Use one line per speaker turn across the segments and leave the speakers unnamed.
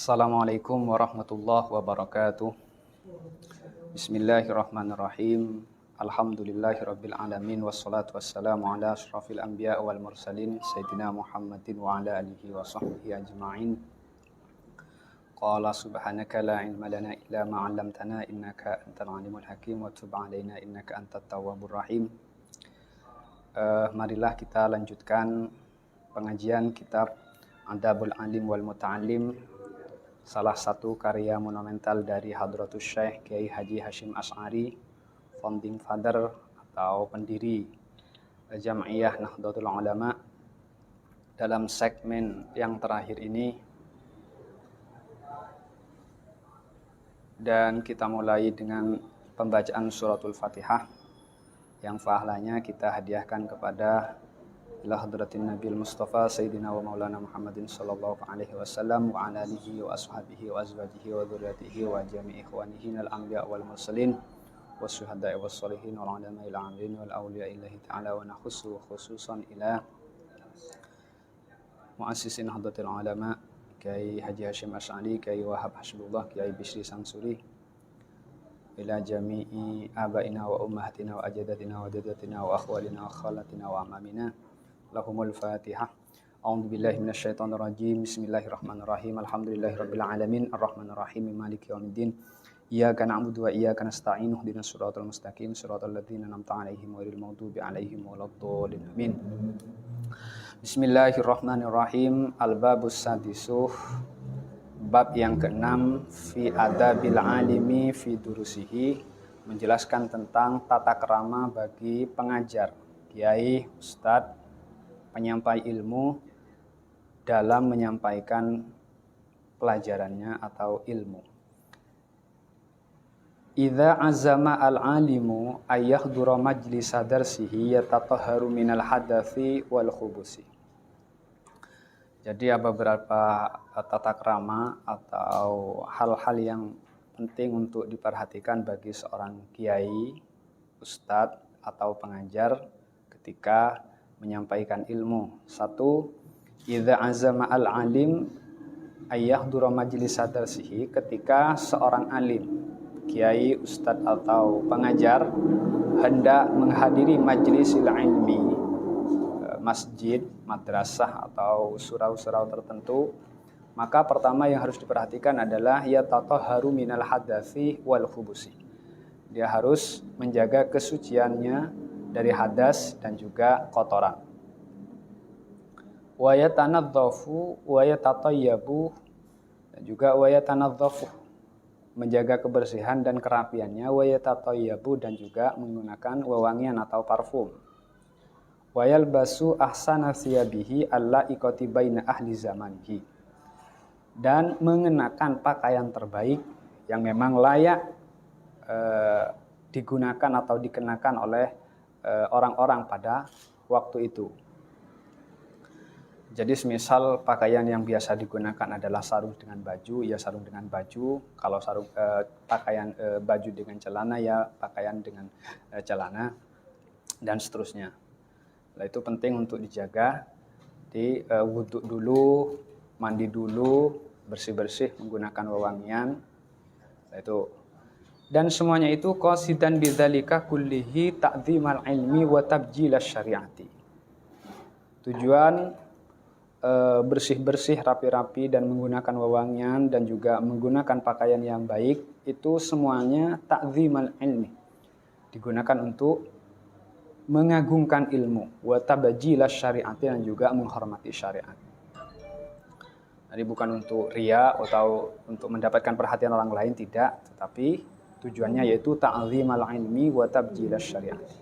Assalamualaikum warahmatullahi wabarakatuh. Bismillahirrahmanirrahim. Alhamdulillahirabbil alamin wassalatu wassalamu ala asyrafil anbiya wal mursalin sayyidina Muhammadin wa ala alihi wa sahbihi ajma'in. Qala subhanaka la ilma lana illa ma 'allamtana innaka antal alimul hakim wa tub 'alaina innaka antat tawwabur rahim. Marilah kita lanjutkan pengajian kitab Adabul Alim wal Muta'allim, salah satu karya monumental dari Hadratus Syekh Kiai Haji Hasyim Asy'ari, founding father atau pendiri Jam'iyah Nahdlatul Ulama. Dalam segmen yang terakhir ini, dan kita mulai dengan pembacaan suratul Fatihah yang pahalanya kita hadiahkan kepada ila hadratin Nabil Mustafa Sayyidina wa Maulana Muhammadin sallallahu alaihi wasallam wa ala alihi wa ashabihi wa azwajihi wa dzurriyyatihi wa jami'i ikhwanihi al anbiya wal mursalin wasyuhada'i was sholihin wal ulama'il 'amilin wal awliya'i illahi ta'ala wa nakhussu khususan ila muassisin Nahdlatul Ulama Kiai Haji Hasyim Asy'ari, Kiai Wahab Hasbullah, Kiai Bisri Samsuri, ila jami'i abaina wa ummahatina wa ajdatina wa jaddatina wa akhwalina wa khalatina wa amamina. Lahumul Fatihah. A'udzu billahi minasyaitonir rajim. Bismillahirrahmanirrahim. Alhamdulillahirabbil alamin arrahmanir rahim maliki yaumiddin. Iyyaka na'budu wa iyyaka nasta'in. Ihdinas siratal mustaqim siratal ladzina an'amta 'alaihim ghairil maghdubi 'alaihim waladdallin. Amin. Bismillahirrahmanirrahim. Al-babus sadisuh. Bab yang ke-6 fi adabil alimi fi durusihi, menjelaskan tentang tata krama bagi pengajar, kiai, ustadz, penyampai ilmu dalam menyampaikan pelajarannya atau ilmu. Idza azama al-alimu ayyahdura majlisa darsihi yatatahharu minal hadatsi wal khubusi. Jadi ada beberapa tata krama atau hal-hal yang penting untuk diperhatikan bagi seorang kiai, ustadz, atau pengajar ketika menyampaikan ilmu. 1. Idza azama al-alim ayyahdura majlisa darsihi, ketika seorang alim, kiai, ustadz, atau pengajar hendak menghadiri majlisil ilmi, masjid, madrasah, atau surau-surau tertentu, maka pertama yang harus diperhatikan adalah yatatahharu minal hadatsi wal khubusi. Dia harus menjaga kesuciannya dari hadas dan juga kotoran. Wa yatanadzafu wa yatatayyabu, dan juga wa yatanadzafu, menjaga kebersihan dan kerapiannya, wa yatatayyabu, dan juga menggunakan wewangian atau parfum. Wa yalbasu ahsana thiyabihi allaiqati baina ahli zamanihi, dan mengenakan pakaian terbaik yang memang layak digunakan atau dikenakan oleh orang-orang pada waktu itu. Jadi semisal pakaian yang biasa digunakan adalah sarung dengan baju, ya sarung dengan baju. Kalau sarung pakaian baju dengan celana, ya pakaian dengan celana, dan seterusnya. Nah, itu penting untuk dijaga. Di wudhu dulu, mandi dulu, bersih-bersih menggunakan wewangian. Nah, itu. Dan semuanya itu qasidan bidzalika kullihi ta'dzimal ilmi wa tabjilas syariati. Tujuan bersih-bersih, rapi-rapi, dan menggunakan wewangian dan juga menggunakan pakaian yang baik, itu semuanya ta'dzimal ilmi, digunakan untuk mengagungkan ilmu, wa tabjilas syariati, dan juga menghormati syariat. Jadi bukan untuk riya atau untuk mendapatkan perhatian orang lain, tidak, tetapi tujuannya yaitu ta'zimal ilmi wa tabjilas syariati.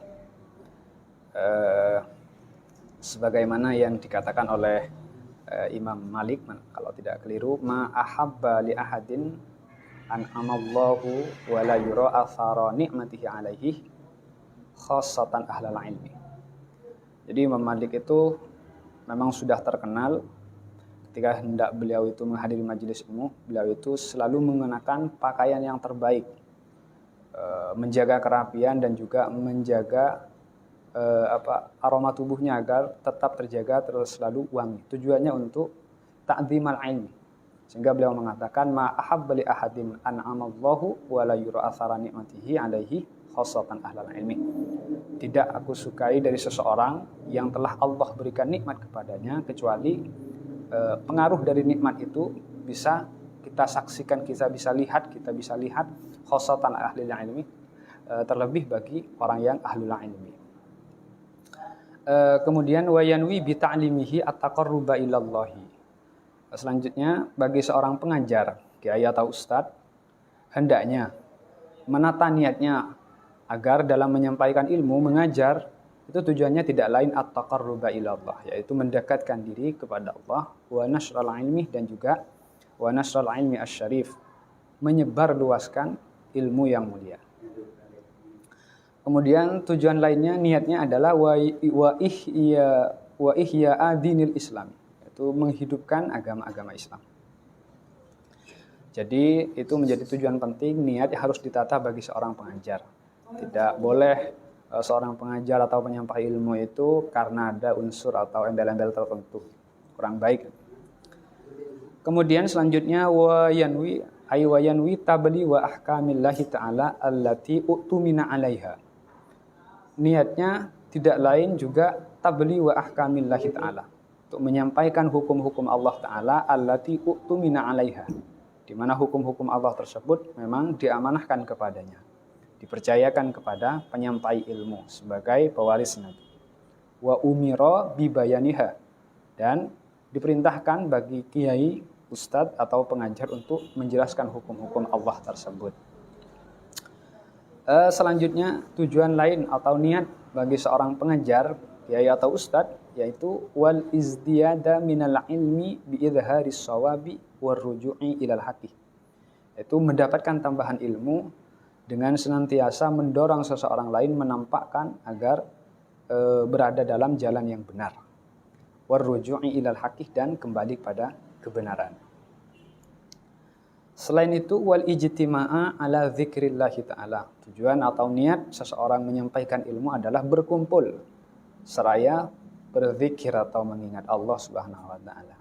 Sebagaimana yang dikatakan oleh Imam Malik, kalau tidak keliru, ma ahabba li ahadin an amallahu wa la yura athara ni'matihi alaihi khassatan ahlal ilmi. Jadi Imam Malik itu memang sudah terkenal ketika hendak beliau itu menghadiri majelis ilmu, beliau itu selalu mengenakan pakaian yang terbaik, menjaga kerapian dan juga menjaga aroma tubuhnya agar tetap terjaga terus selalu wangi. Tujuannya untuk ta'dzimal ilmi, Sehingga beliau mengatakan ma ahabba li ahadin an'amallahu wa la yura athara ni'matihi alaihi khassatan ahlal ilmi. Tidak aku sukai dari seseorang yang telah Allah berikan nikmat kepadanya kecuali pengaruh dari nikmat itu bisa kita saksikan, kita bisa lihat khassatan ahlil ilmi, terlebih bagi orang yang ahlul ilmi. Kemudian wayanwi bi ta'limihi at-taqarruba ilallahi. Selanjutnya bagi seorang pengajar, kiai atau ustadz, hendaknya menata niatnya agar dalam menyampaikan ilmu, mengajar, itu tujuannya tidak lain at-taqarruba ilallah, yaitu mendekatkan diri kepada Allah, wa nasral ilmi, dan juga wa nasral ilmi asy-syarif, menyebarluaskan ilmu yang mulia. Kemudian tujuan lainnya, niatnya adalah wa ihya adinil Islam, yaitu menghidupkan agama-agama Islam. Jadi itu menjadi tujuan penting, niat harus ditata bagi seorang pengajar. Tidak boleh seorang pengajar atau penyampai ilmu itu karena ada unsur atau embel-embel tertentu, kurang baik. Kemudian selanjutnya wa yanwi tabli wa ahkamillahi ta'ala allati utumina 'alaiha. Niatnya tidak lain juga tabli wa ahkamillahi ta'ala, untuk menyampaikan hukum-hukum Allah Ta'ala allati utumina 'alaiha, di mana hukum-hukum Allah tersebut memang diamanahkan kepadanya, dipercayakan kepada penyampai ilmu sebagai pewaris Nabi. Wa umira bibayaniha, dan diperintahkan bagi kiai, ustadz atau pengajar untuk menjelaskan hukum-hukum Allah tersebut. Selanjutnya tujuan lain atau niat bagi seorang pengajar, kiai atau ustadz, yaitu wal izdiyada minal ilmi bi idharis shawabi war ruju'i ilal haqi, yaitu mendapatkan tambahan ilmu dengan senantiasa mendorong seseorang lain menampakkan agar berada dalam jalan yang benar, war ruju'i ilal haqi, dan kembali pada kebenaran. Selain itu wal ijtima'a ala dzikrillahi ta'ala, tujuan atau niat seseorang menyampaikan ilmu adalah berkumpul seraya berzikir atau mengingat Allah Subhanahu wa taala.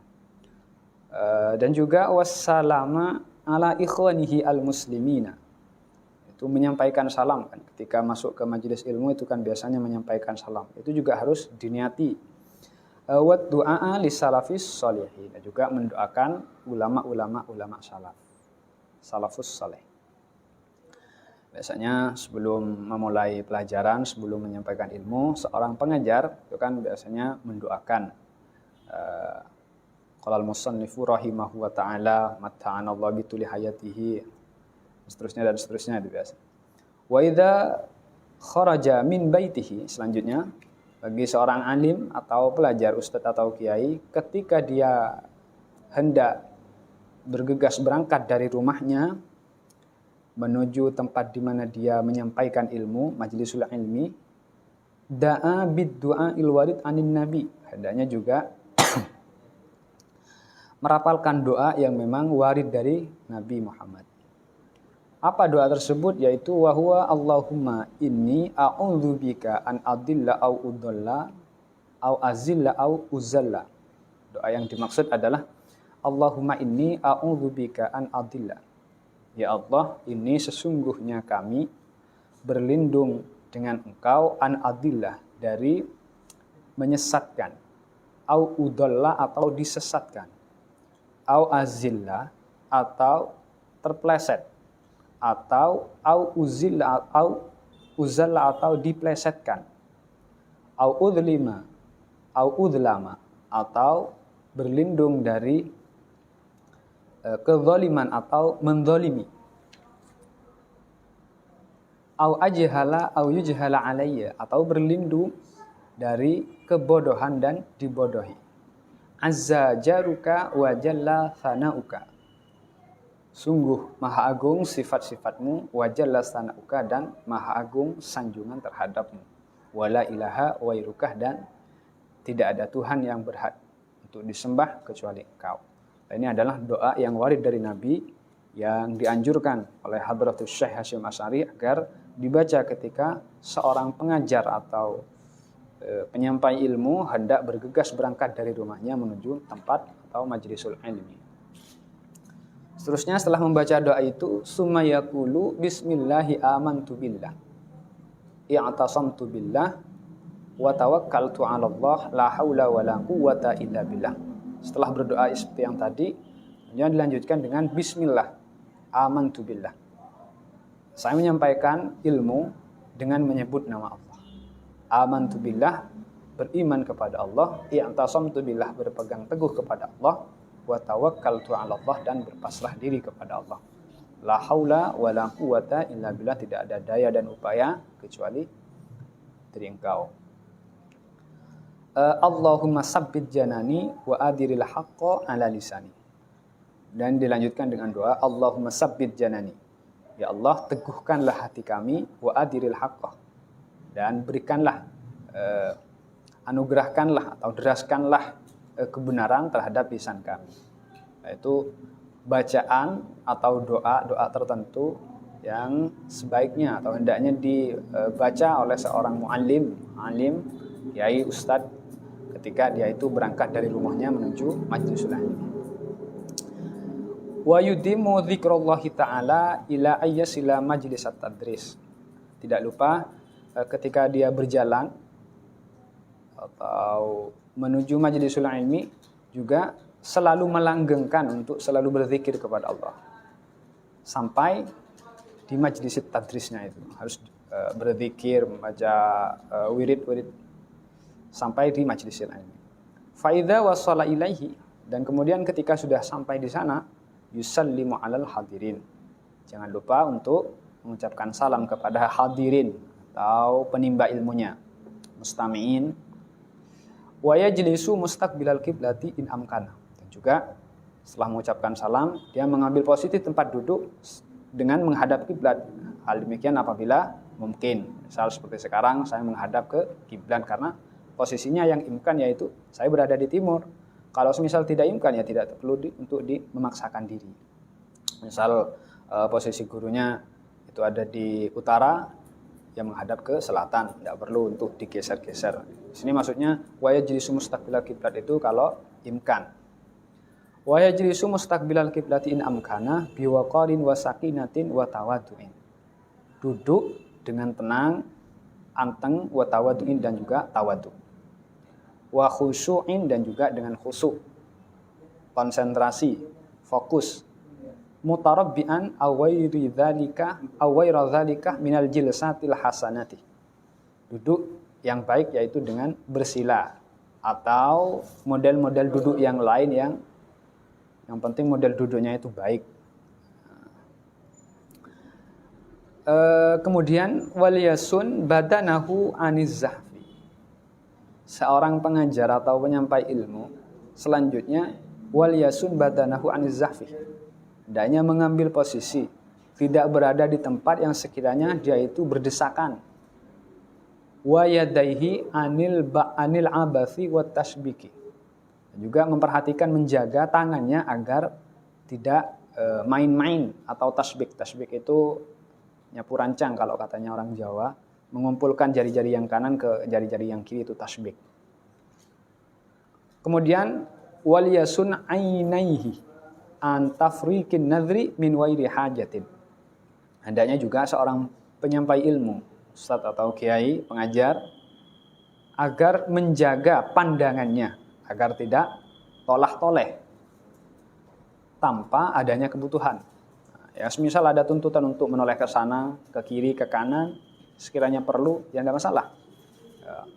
Dan juga wassalama ala ikhwanihi almuslimina, itu menyampaikan salam kan, ketika masuk ke majelis ilmu itu kan biasanya menyampaikan salam, itu juga harus diniati. Wa du'a li salafis sholihin, dan juga mendoakan ulama salafus saleh. Biasanya sebelum memulai pelajaran, sebelum menyampaikan ilmu, seorang pengajar itu kan biasanya mendoakan qala al-musannifu rahimahu wa ta'ala matta'anallahu bituli hayatihi, seterusnya itu biasa. Wa idza kharaja min baitihi, selanjutnya bagi seorang alim atau pelajar, ustadz atau kiai, ketika dia hendak bergegas berangkat dari rumahnya menuju tempat di mana dia menyampaikan ilmu, majlisul ilmi, da'a bid-du'a il-warid anin nabi, hendaknya juga merapalkan doa yang memang warid dari Nabi Muhammad. Apa doa tersebut? Yaitu wa huwa Allahumma inni a'udzubika an adilla au udalla au azilla au uzalla. Doa yang dimaksud adalah Allahumma inni a'udzubika an adilla. Ya Allah, ini sesungguhnya kami berlindung dengan Engkau an adillah, dari menyesatkan, au udalla atau disesatkan, au azilla atau terpleset, atau au uzilla au uzalla atau diplesetkan, au udlima au udlama atau berlindung dari kezaliman atau menzalimi, au ajhala au yujhala alayya, atau berlindung dari kebodohan dan dibodohi. Azza jaruka wa jalla thanauka, sungguh maha agung sifat-sifatmu, wa jalla thanauka, dan maha agung sanjungan terhadapmu, wala ilaha wairukah, dan tidak ada Tuhan yang berhak untuk disembah kecuali Engkau. Ini adalah doa yang warid dari Nabi yang dianjurkan oleh Hadratus Syekh Hasyim Asy'ari agar dibaca ketika seorang pengajar atau penyampai ilmu hendak bergegas berangkat dari rumahnya menuju tempat atau majlisul ilmi. Seterusnya setelah membaca doa itu, summa yaqulu bismillahi amantu billah. I'tasamtu billah wa tawakkaltu 'ala Allah la haula wa la quwwata illa billah. Setelah berdoa seperti yang tadi, kemudian dilanjutkan dengan bismillah amantu billah. Saya menyampaikan ilmu dengan menyebut nama Allah. Amantu billah, beriman kepada Allah. I'tasamtu billah, berpegang teguh kepada Allah. Wa tawakkaltu 'ala Allah, dan berpasrah diri kepada Allah. La haula wa la quwwata illa billah, tidak ada daya dan upaya kecuali dari Engkau. Allahumma sabbit janani wa adiril haqqa ala lisani. Dan dilanjutkan dengan doa Allahumma sabbit janani. Ya Allah, teguhkanlah hati kami, wa adiril haqqa, dan berikanlah anugerahkanlah atau deraskanlah kebenaran terhadap lisan kami. Yaitu bacaan atau doa tertentu yang sebaiknya atau hendaknya dibaca oleh seorang muallim, alim, kiai, ustadz ketika dia itu berangkat dari rumahnya menuju majlisul ilmi. Wa yudimu dzikrallahi ta'ala ila ayyasila majlis at-tadris. Tidak lupa ketika dia berjalan atau menuju majlisul ilmi juga selalu melanggengkan untuk selalu berzikir kepada Allah. Sampai di majlis tadrisnya itu harus berzikir, membaca wirid-wirid sampai di majlisul ilmi. Fa idza wasala ilaihi, dan kemudian ketika sudah sampai di sana, yusallimu alal hadirin. Jangan lupa untuk mengucapkan salam kepada hadirin atau penimba ilmunya, mustami'in. Wa yajlisu mustaqbilal qiblati in amkana. Dan juga setelah mengucapkan salam, dia mengambil posisi tempat duduk dengan menghadap kiblat. Hal demikian apabila mungkin. Misal seperti sekarang saya menghadap ke kiblat karena posisinya yang imkan yaitu saya berada di timur. Kalau semisal tidak imkan ya tidak perlu untuk memaksakan diri. Misal posisi gurunya itu ada di utara, yang menghadap ke selatan, tidak perlu untuk digeser-geser. Di sini maksudnya wa yajlisu mustaqbilal qiblat itu kalau imkan. Wa yajlisu mustaqbilal qiblati in amkana biwaqarin wa sakinatin wa tawaddu'in. Duduk dengan tenang, anteng, wa tawaddu'in, dan juga tawaddu'. Wa khusyu'in, dan juga dengan khusyuk. Konsentrasi, fokus. Mutarabbi'an awayri dzalika minal jilsatil hasanati. Duduk yang baik yaitu dengan bersila atau model-model duduk yang lain yang penting model duduknya itu baik. Kemudian waliyasun badanahu anizzahfi. Seorang pengajar atau penyampai ilmu selanjutnya waliyasun badanahu anizzahfi. Hendaknya mengambil posisi, tidak berada di tempat yang sekiranya dia itu berdesakan. Wa yadaihi anil abathi wa tasbiki. Juga memperhatikan menjaga tangannya agar tidak main-main atau tasbik. Tasbik itu nyapu rancang kalau katanya orang Jawa, mengumpulkan jari-jari yang kanan ke jari-jari yang kiri itu tasbik. Kemudian waliyasun ainaihi antafrikin nadri min wairi hajatin. Hendaknya juga seorang penyampai ilmu, ustadz atau kiai, pengajar, agar menjaga pandangannya agar tidak tolah-toleh tanpa adanya kebutuhan. Ya, semisal ada tuntutan untuk menoleh ke sana, ke kiri, ke kanan, sekiranya perlu, ya tidak masalah. Ya,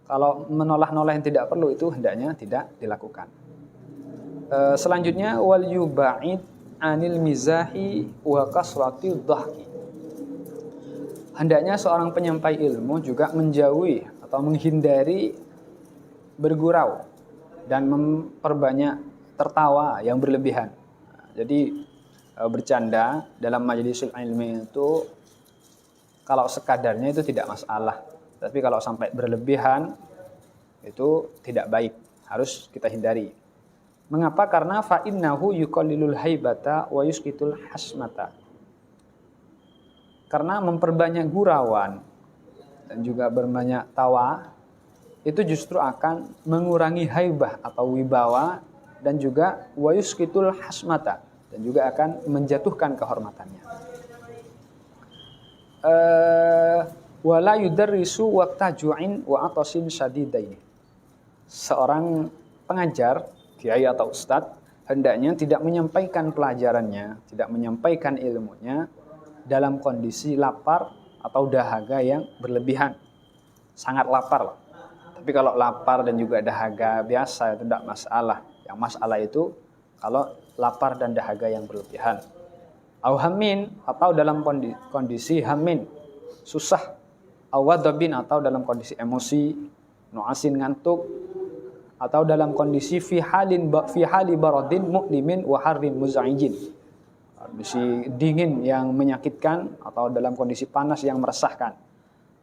kalau menoleh-noleh yang tidak perlu itu hendaknya tidak dilakukan. Selanjutnya wal yuba'id anil mizahi wa kasrati dhahki. Hendaknya seorang penyampai ilmu juga menjauhi atau menghindari bergurau dan memperbanyak tertawa yang berlebihan. Jadi bercanda dalam majlisul ilmi itu kalau sekadarnya itu tidak masalah, tapi kalau sampai berlebihan itu tidak baik, harus kita hindari. Mengapa? Karena fa innahu yuqallilul haibata wa yusqitul hasmata. Karena memperbanyak gurauan dan juga berbanyak tawa itu justru akan mengurangi haibah atau wibawa dan juga wa yusqitul hasmata, dan juga akan menjatuhkan kehormatannya. Wala yudarrisu waqta ju'in wa atasin syadidaini. Seorang pengajar, kiai atau ustadz, hendaknya tidak menyampaikan pelajarannya, tidak menyampaikan ilmunya dalam kondisi lapar atau dahaga yang berlebihan. Sangat lapar lah. Tapi kalau lapar dan juga dahaga biasa itu tidak masalah. Yang masalah itu kalau lapar dan dahaga yang berlebihan. Au hamin, atau dalam kondisi hamin, susah. Au wadabin, atau dalam kondisi emosi, nuasin, ngantuk, atau dalam kondisi fi hali baradin mu'limin wa harrin muza'ijin. Kondisi dingin yang menyakitkan atau dalam kondisi panas yang meresahkan.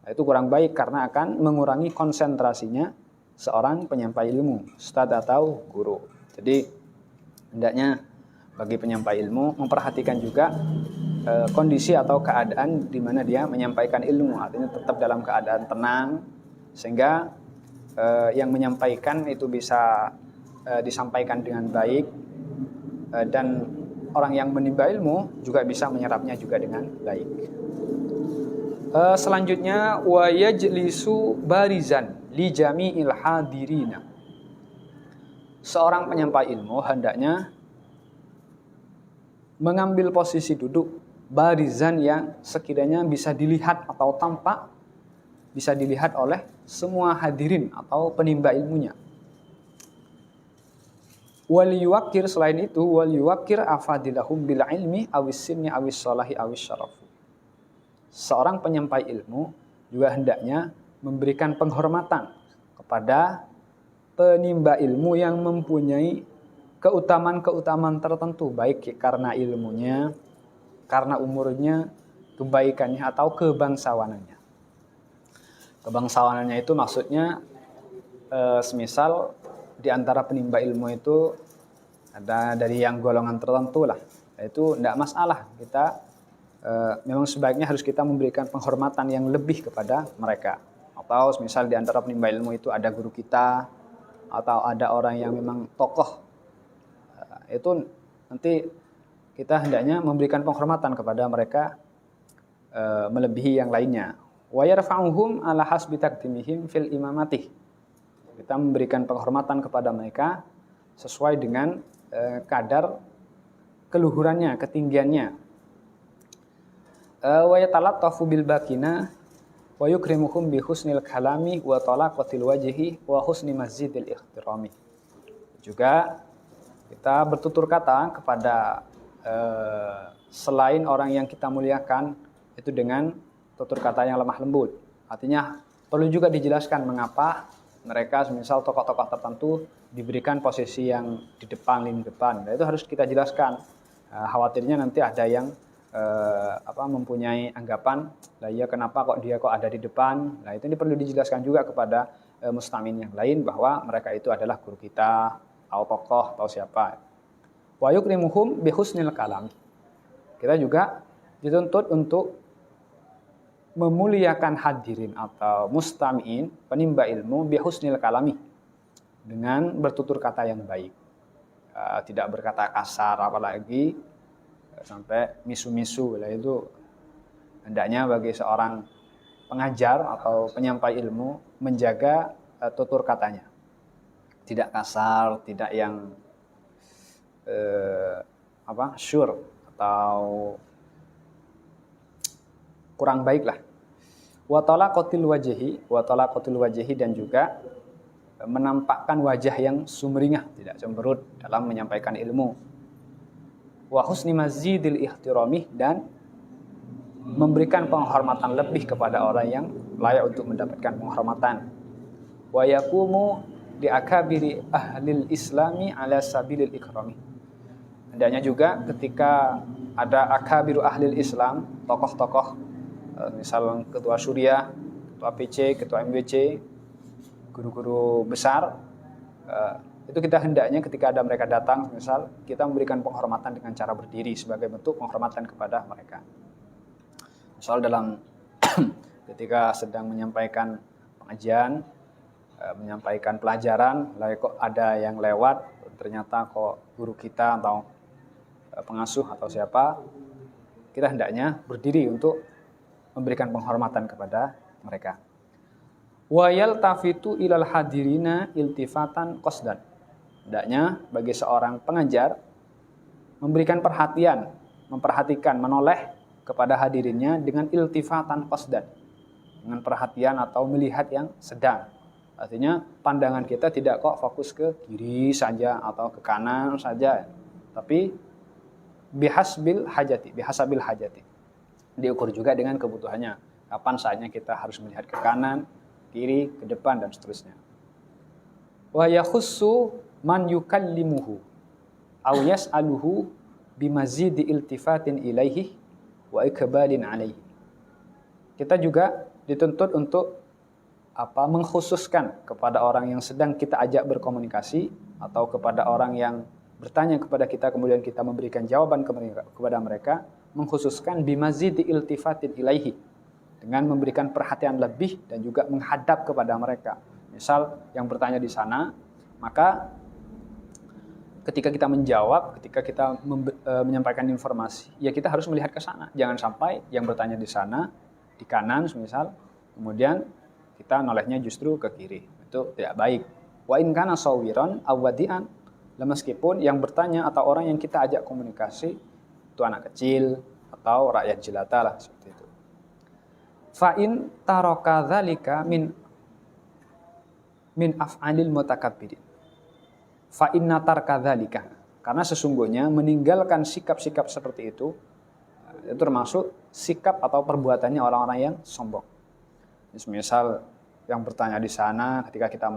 Itu kurang baik karena akan mengurangi konsentrasinya seorang penyampai ilmu, ustadz atau guru. Jadi hendaknya bagi penyampai ilmu memperhatikan juga kondisi atau keadaan di mana dia menyampaikan ilmu. Artinya tetap dalam keadaan tenang sehingga yang menyampaikan itu bisa disampaikan dengan baik dan orang yang menimba ilmu juga bisa menyerapnya juga dengan baik. Selanjutnya wa yajlisu barizan li jami'il hadirina. Seorang penyampai ilmu hendaknya mengambil posisi duduk barizan yang sekiranya bisa dilihat atau tampak, bisa dilihat oleh semua hadirin atau penimba ilmunya. Wal yuwakkir, selain itu wal yuwakkir afadilahum bil ilmi awis sinni awis salahi awis syaraf. Seorang penyampai ilmu juga hendaknya memberikan penghormatan kepada penimba ilmu yang mempunyai keutamaan-keutamaan tertentu, baik karena ilmunya, karena umurnya, kebaikannya, atau kebangsawanannya. Kebangsawanannya itu maksudnya semisal di antara penimba ilmu itu ada dari yang golongan tertentu lah, itu tidak masalah, kita memang sebaiknya harus kita memberikan penghormatan yang lebih kepada mereka. Atau misal di antara penimba ilmu itu ada guru kita atau ada orang yang memang tokoh, itu nanti kita hendaknya memberikan penghormatan kepada mereka melebihi yang lainnya. Wa yarfa'uhum ala hasbi taqdimihim fil imamati. Kita memberikan penghormatan kepada mereka sesuai dengan kadar keluhurannya, ketinggiannya. Wa yatalattafu bil bakina wa yukrimuhum bi husnil kalami wa talaqatil wajhi wa husni mazidil ihtirami. Juga kita bertutur kata kepada selain orang yang kita muliakan itu dengan tutur kata yang lemah lembut. Artinya perlu juga dijelaskan mengapa mereka misal tokoh-tokoh tertentu diberikan posisi yang di depan, lini depan. Nah, itu harus kita jelaskan. Khawatirnya nanti ada yang mempunyai anggapan, lah ya kenapa kok dia kok ada di depan. Nah, itu perlu dijelaskan juga kepada mustamin yang lain bahwa mereka itu adalah guru kita, atau tokoh, atau siapa. Wa yukrimuhum bi husnil kalam. Kita juga dituntut untuk memuliakan hadirin atau mustami'in, penimba ilmu, bi husnil kalami, dengan bertutur kata yang baik. Tidak berkata kasar, apalagi sampai misu-misu. Lah itu hendaknya bagi seorang pengajar atau penyampai ilmu menjaga tutur katanya. Tidak kasar, tidak yang syur atau kurang baik lah. Wa talaqatil wajhi, dan juga menampakkan wajah yang sumringah, tidak cemberut dalam menyampaikan ilmu. Wa husni mazidil ihtirami, dan memberikan penghormatan lebih kepada orang yang layak untuk mendapatkan penghormatan. Wa yaqumu li akabiri ahlil islami ala sabilil ikrami. Hendaknya juga ketika ada akabiru ahlil Islam, tokoh-tokoh misal ketua Syuriah, ketua PC, ketua MWC, guru-guru besar, itu kita hendaknya ketika ada mereka datang, misal kita memberikan penghormatan dengan cara berdiri sebagai bentuk penghormatan kepada mereka. Misal dalam ketika sedang menyampaikan pengajian, menyampaikan pelajaran, lalu kok ada yang lewat, ternyata kok guru kita atau pengasuh atau siapa, kita hendaknya berdiri untuk memberikan penghormatan kepada mereka. Wa yaltafitu ilal hadirina iltifatan qasdan. Hendaknya bagi seorang pengajar memberikan perhatian, memperhatikan, menoleh kepada hadirinnya dengan iltifatan qasdan, dengan perhatian atau melihat yang sedang. Artinya pandangan kita tidak kok fokus ke kiri saja atau ke kanan saja, tapi bihasabil hajati. Diukur juga dengan kebutuhannya. Kapan saatnya kita harus melihat ke kanan, kiri, ke depan dan seterusnya. Wa yakhussu man yukallimuhu aw yas'aluhu bimazidi iltifatin ilaihi wa ikbalin alaihi. Kita juga dituntut untuk mengkhususkan kepada orang yang sedang kita ajak berkomunikasi atau kepada orang yang bertanya kepada kita kemudian kita memberikan jawaban kepada mereka, mengkhususkan bimazidi iltifatin ilaihi, dengan memberikan perhatian lebih dan juga menghadap kepada mereka. Misal yang bertanya di sana, maka ketika kita menjawab, ketika kita menyampaikan informasi, ya kita harus melihat ke sana. Jangan sampai yang bertanya di sana, di kanan misal, kemudian kita nolehnya justru ke kiri. Itu tidak baik. Wa in kana sawiran aw wadi'an, meskipun yang bertanya atau orang yang kita ajak komunikasi itu anak kecil atau rakyat jelata lah seperti itu. Fa in taraka dzalika min af'alil mutakabbirin. Fa inna tarka dzalika, karena sesungguhnya meninggalkan sikap-sikap seperti itu termasuk sikap atau perbuatannya orang-orang yang sombong. Misal yang bertanya di sana, ketika kita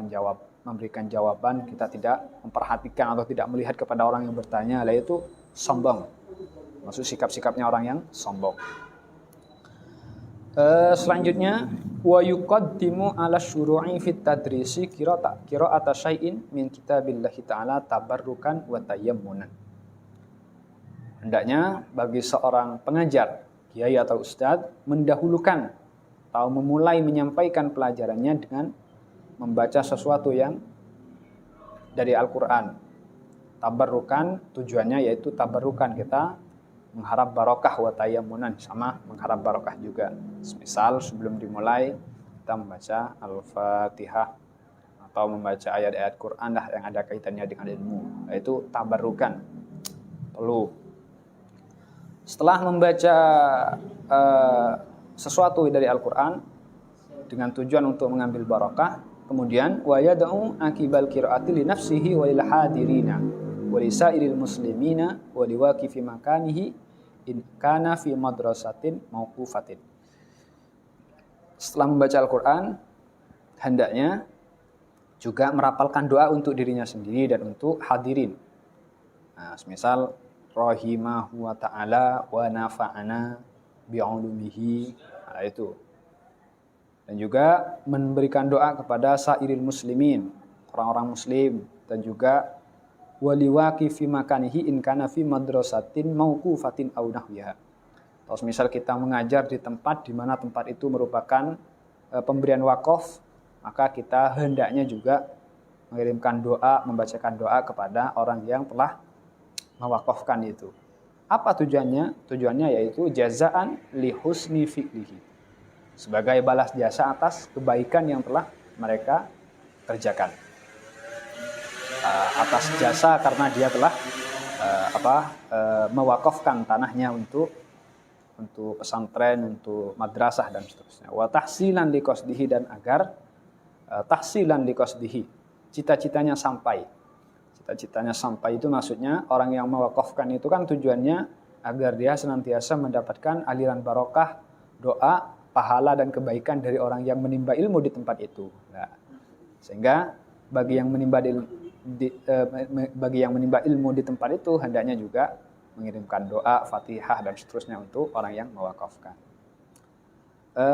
memberikan jawaban, kita tidak memperhatikan atau tidak melihat kepada orang yang bertanya, itu sombong. Maksud sikap-sikapnya orang yang sombong. Selanjutnya, wa yuqaddimu ala syuru'i fit tadrisi qira'ata syai'in min kitabillahi ta'ala tabarrukan wa tayammunan. Hendaknya bagi seorang pengajar, kiai atau ustadz, mendahulukan atau memulai menyampaikan pelajarannya dengan membaca sesuatu yang dari Al-Quran. Tabarrukan, tujuannya yaitu tabarrukan, kita mengharap barokah wa tayammunan, sama mengharap barokah juga. Misal sebelum dimulai kita membaca Al-Fatihah atau membaca ayat-ayat Quran yang ada kaitannya dengan ilmu, yaitu tabarrukan. Perlu. Setelah membaca sesuatu dari Al-Quran dengan tujuan untuk mengambil barokah, kemudian wa yad'u akibal qiraati li nafsihi wa lil hadirina wa lisairil muslimina wa liwaqifi makanihi in kana fi madrasatin mauqufatin. Setelah membaca Al-Quran, hendaknya juga merapalkan doa untuk dirinya sendiri dan untuk hadirin. Nah, misal rahimahu wa ta'ala wa nafa'ana bi'ulumihi, nah, itu. Dan juga memberikan doa kepada sairil muslimin, orang-orang muslim, dan juga waliwaki fi makanihi in kana fi madrasatin mauqufatin aw nahwiha. Terus misal kita mengajar di tempat di mana tempat itu merupakan pemberian wakaf, maka kita hendaknya juga mengirimkan doa, membacakan doa kepada orang yang telah mewakafkan itu. Apa tujuannya? Tujuannya yaitu jazaan li husni fi'lihi, sebagai balas jasa atas kebaikan yang telah mereka kerjakan. Atas jasa karena dia telah mewakafkan tanahnya untuk pesantren, untuk madrasah dan seterusnya. Wa tahsilan liqasdihi, dan agar tahsilan liqasdihi, cita-citanya sampai. Cita-citanya sampai itu maksudnya orang yang mewakafkan itu kan tujuannya agar dia senantiasa mendapatkan aliran barokah, doa, pahala dan kebaikan dari orang yang menimba ilmu di tempat itu. Nah, sehingga bagi yang menimba ilmu di tempat itu hendaknya juga mengirimkan doa, Fatihah dan seterusnya untuk orang yang mewakafkan.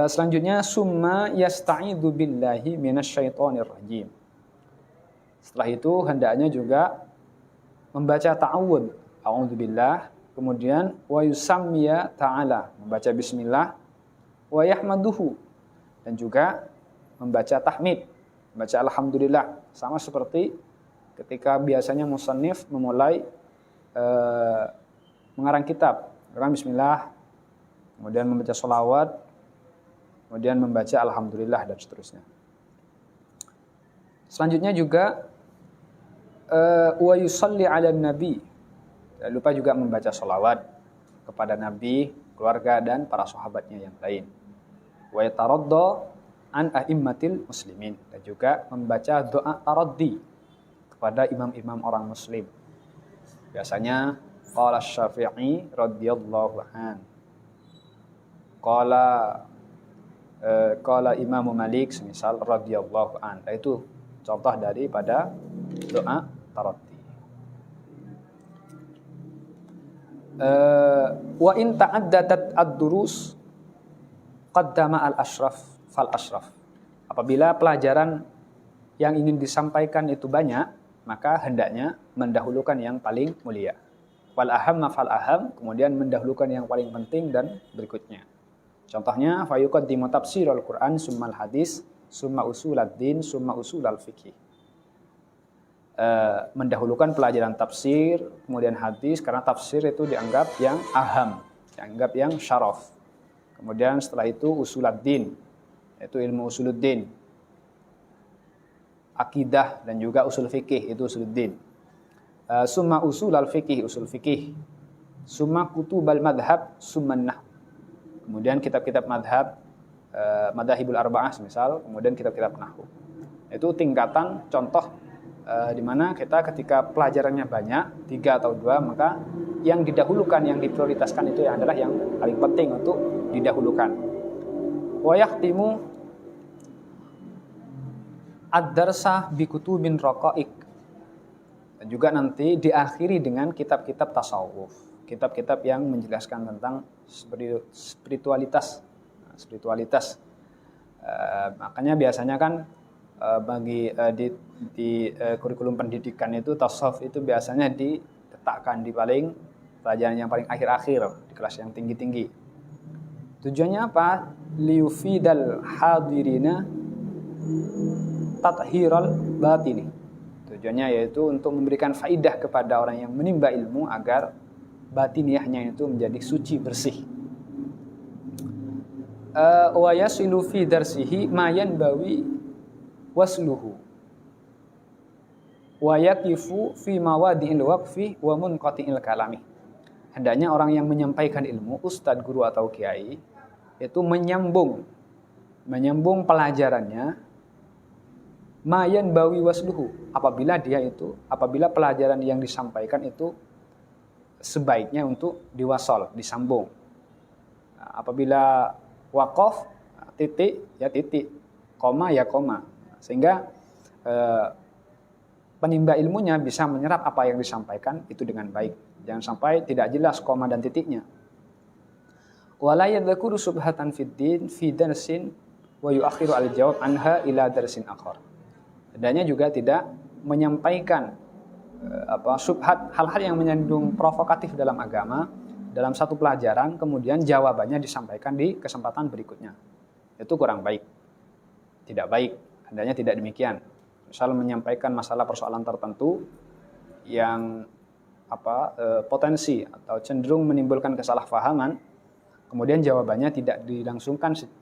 Selanjutnya, summa yasta'idzu billahi minasyaitonir rajim. Setelah itu hendaknya juga membaca ta'awudz, a'udzubillah, kemudian wa yusammiya ta'ala, membaca bismillah, wa yahmaduhu, dan juga membaca tahmid, membaca alhamdulillah, sama seperti ketika biasanya musannif memulai mengarang kitab, orang bismillah, kemudian membaca sholawat, kemudian membaca alhamdulillah dan seterusnya. Selanjutnya juga wa yusalli 'alan nabi. Jangan lupa juga membaca sholawat kepada nabi, keluarga dan para sahabatnya yang lain. Wa yataradda an a'immatil muslimin, dan juga membaca doa taraddi kepada imam-imam orang muslim. Biasanya qala Syafi'i radhiyallahu an, qala Imam Malik semisal radhiyallahu an. Itu contoh daripada doa taraddi. Wa in ta'addadat ad-durus qaddama al-ashraf fal ashraf. Apabila pelajaran yang ingin disampaikan itu banyak, maka hendaknya mendahulukan yang paling mulia. Wal aham fal aham, kemudian mendahulukan yang paling penting dan berikutnya. Contohnya fa yuqaddimu tafsirul Qur'an summal hadis summa usuluddin summa usulul fiqh. Mendahulukan pelajaran tafsir, kemudian hadis, karena tafsir itu dianggap yang aham, dianggap yang syaraf. Kemudian setelah itu usuluddin, yaitu ilmu usuluddin, akidah dan juga usul fikih, itu usuluddin. Summa usulul fikih, usul fikih. Summa kutubal madhab, summa nahw. Kemudian kitab-kitab madhab, madhahibul arba'ah misal, kemudian kitab-kitab nahwu. Itu tingkatan contoh di mana kita ketika pelajarannya banyak, 3 atau 2, maka yang didahulukan, yang diprioritaskan itu adalah yang paling penting untuk didahulukan. Wa yahtimu ad-darsa bi kutubin raqaiq. Dan juga nanti diakhiri dengan kitab-kitab tasawuf, kitab-kitab yang menjelaskan tentang spiritualitas. Makanya biasanya kan di kurikulum pendidikan itu tasawuf itu biasanya diletakkan di paling pelajaran yang paling akhir-akhir, di kelas yang tinggi-tinggi. Tujuannya apa? Liyufidal hadirina tathiral batini. Tujuannya yaitu untuk memberikan faidah kepada orang yang menimba ilmu agar batiniahnya itu menjadi suci, bersih. Wa yasilu fi darsihi ma yanbawi wasluhu wa yaqifu fi mawadi'il waqfi wa munqati'il kalami. Hendaknya orang yang menyampaikan ilmu, ustadz, guru atau kiai, itu menyambung pelajarannya mayan bawi wasluhu, apabila pelajaran yang disampaikan itu sebaiknya untuk diwasal, disambung. Apabila waqaf, titik ya titik, koma ya koma, sehingga penimba ilmunya bisa menyerap apa yang disampaikan itu dengan baik. Jangan sampai tidak jelas koma dan titiknya. Wala yadhkuru subhatan fid din fi darsin wa yu'akhiru al-jawab anha ila darsin akhar. Hendaknya juga tidak menyampaikan subhat, hal-hal yang menyandung provokatif dalam agama dalam satu pelajaran, kemudian jawabannya disampaikan di kesempatan berikutnya. Itu kurang baik. Tidak baik. Hendaknya tidak demikian. Misal menyampaikan masalah persoalan tertentu yang potensi atau cenderung menimbulkan kesalahpahaman, kemudian jawabannya tidak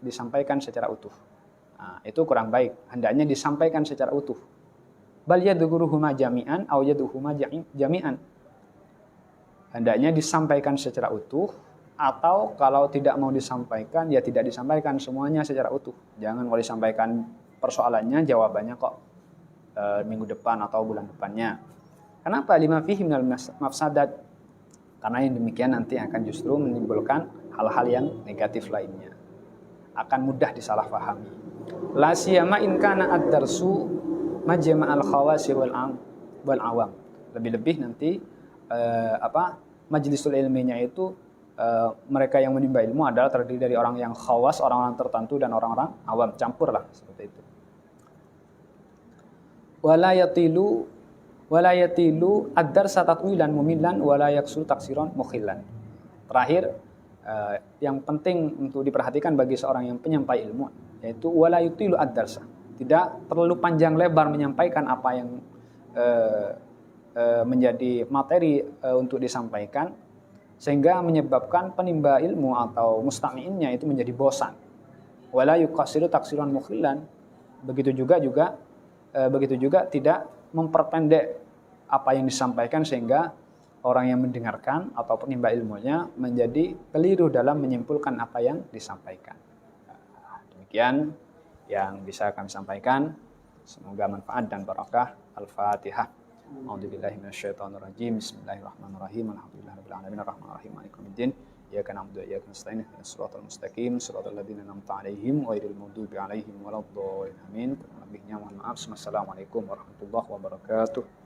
disampaikan secara utuh. Nah, itu kurang baik. Hendaknya disampaikan secara utuh. Bal yadhkuruhuma jami'an aw yadhuhuma jami'an. Hendaknya disampaikan secara utuh, atau kalau tidak mau disampaikan, ya tidak disampaikan semuanya secara utuh. Jangan kalau disampaikan persoalannya, jawabannya kok minggu depan atau bulan depannya. Kenapa? Lima fihi minal mafsadat. Karena yang demikian nanti akan justru menimbulkan hal-hal yang negatif lainnya. Akan mudah disalahpahami. La siyama in kana ad-darsu majma'al khawasi wal awam. Lebih-lebih nanti majlisul ilminya itu mereka yang menimba ilmu adalah terdiri dari orang yang khawas, orang-orang tertentu, dan orang-orang awam, campur lah seperti itu. Wala yatilu ad-darsa tatwilan mumillan wala yaksul taksiran mukhillan. Terakhir, yang penting untuk diperhatikan bagi seorang yang penyampai ilmu, yaitu wala yutilu ad-darsa. Tidak terlalu panjang lebar menyampaikan apa yang menjadi materi untuk disampaikan, sehingga menyebabkan penimba ilmu atau mustami'innya itu menjadi bosan. Wala yuqassiru taksiran mukhillan. Begitu juga tidak memperpendek apa yang disampaikan sehingga orang yang mendengarkan atau penimba ilmunya menjadi keliru dalam menyimpulkan apa yang disampaikan. Demikian yang bisa kami sampaikan. Semoga manfaat dan barakah. Al-Fatihah. A'udzubillahi minasyaitonirrajim. Bismillahirrahmanirrahim. Alhamdulillahirabbil alamin arrahmanirrahim maliki yaumiddin. Iyyaka na'budu wa iyyaka nasta'in ihdinas siratal mustaqim siratal ladzina an'amta 'alaihim ghairil maghdubi 'alaihim waladdallin. Amin. Kurang lebihnya mohon maaf. Wassalamualaikum warahmatullahi wabarakatuh.